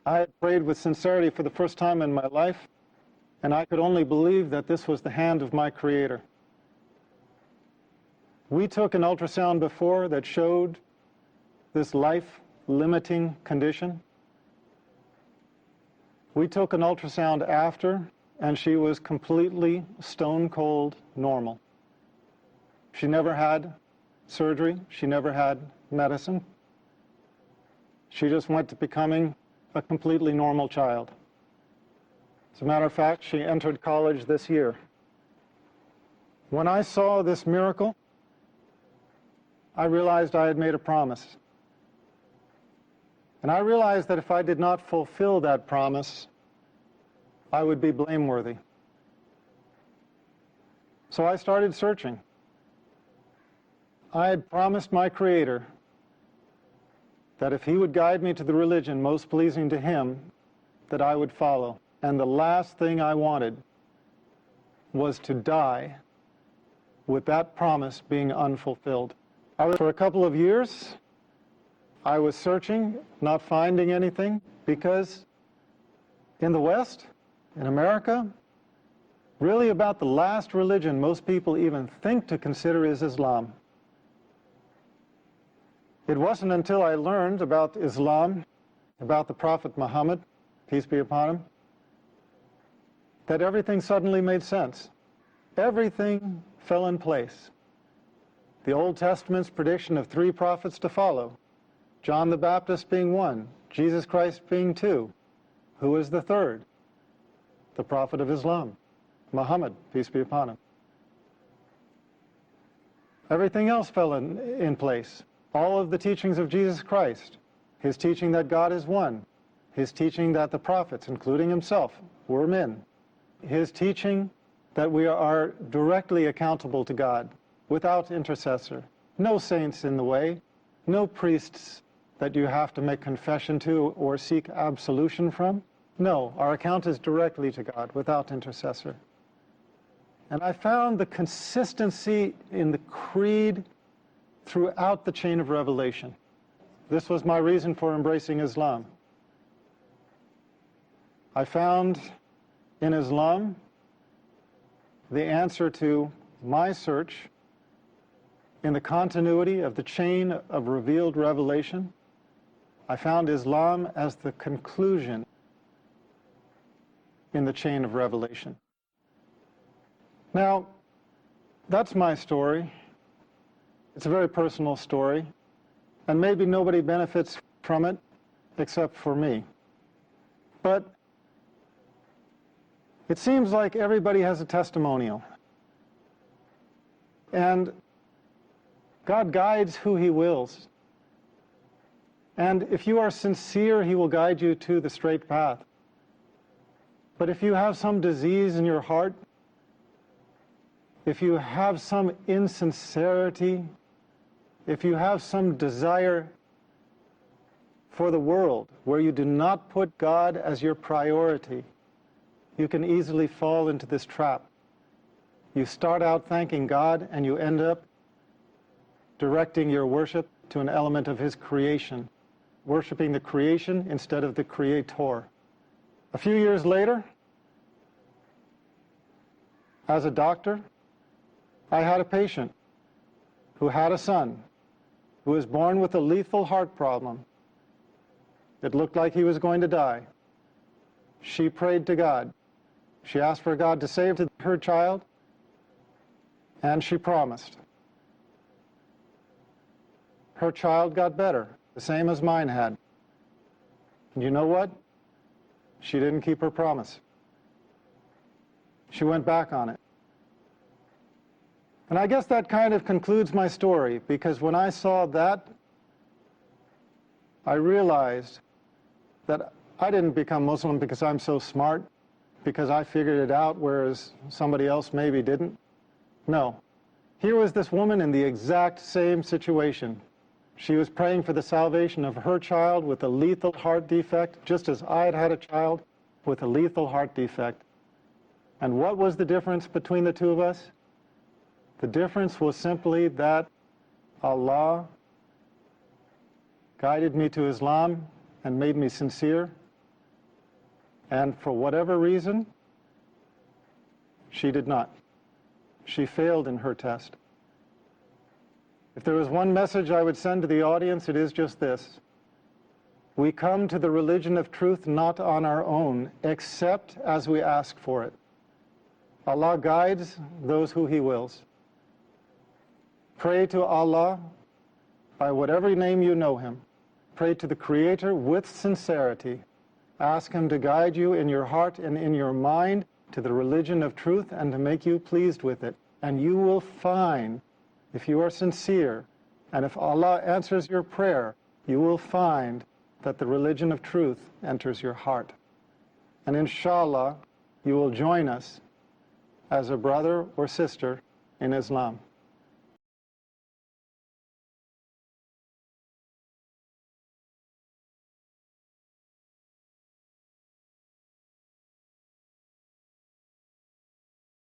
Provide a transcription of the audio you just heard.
I had prayed with sincerity for the first time in my life, and I could only believe that this was the hand of my Creator. We took an ultrasound before that showed this life-limiting condition. We took an ultrasound after, and she was completely stone-cold normal. She never had surgery. She never had medicine. She just went to becoming a completely normal child. As a matter of fact, she entered college this year. When I saw this miracle, I realized I had made a promise. And I realized that if I did not fulfill that promise, I would be blameworthy. So I started searching. I had promised my Creator that if He would guide me to the religion most pleasing to Him, that I would follow. And the last thing I wanted was to die with that promise being unfulfilled. For a couple of years, I was searching, not finding anything, because in the West, in America, really about the last religion most people even think to consider is Islam. It wasn't until I learned about Islam, about the Prophet Muhammad, peace be upon him, that everything suddenly made sense. Everything fell in place. The Old Testament's prediction of 3 prophets to follow, John the Baptist being 1, Jesus Christ being 2. Who is the 3rd? The Prophet of Islam, Muhammad, peace be upon him. Everything else fell in place. All of the teachings of Jesus Christ, His teaching that God is one, His teaching that the prophets, including Himself, were men, His teaching that we are directly accountable to God, without intercessor, no saints in the way, no priests that you have to make confession to or seek absolution from. No, our account is directly to God, without intercessor. And I found the consistency in the creed throughout the chain of revelation. This was my reason for embracing Islam. I found in Islam the answer to my search in the continuity of the chain of revealed revelation. I found Islam as the conclusion in the chain of revelation. Now, that's my story. It's a very personal story, and maybe nobody benefits from it except for me. But it seems like everybody has a testimonial. And God guides who He wills. And if you are sincere, He will guide you to the straight path. But if you have some disease in your heart, if you have some insincerity, if you have some desire for the world where you do not put God as your priority, you can easily fall into this trap. You start out thanking God and you end up directing your worship to an element of His creation, worshiping the creation instead of the Creator. A few years later, as a doctor, I had a patient who had a son who was born with a lethal heart problem. It looked like he was going to die. She prayed to God. She asked for God to save her child, and she promised. Her child got better, the same as mine had. And you know what? She didn't keep her promise. She went back on it. And I guess that kind of concludes my story, because when I saw that, I realized that I didn't become Muslim because I'm so smart, because I figured it out, whereas somebody else maybe didn't. No. Here was this woman in the exact same situation. She was praying for the salvation of her child with a lethal heart defect, just as I had had a child with a lethal heart defect. And what was the difference between the two of us? The difference was simply that Allah guided me to Islam and made me sincere, And for whatever reason, she did not. She failed in her test. If there was one message I would send to the audience, it is just this. We come to the religion of truth not on our own, except as we ask for it. Allah guides those who He wills. Pray to Allah by whatever name you know Him. Pray to the Creator with sincerity. Ask Him to guide you in your heart and in your mind to the religion of truth and to make you pleased with it. And you will find, if you are sincere, and if Allah answers your prayer, you will find that the religion of truth enters your heart. And inshallah, you will join us as a brother or sister in Islam.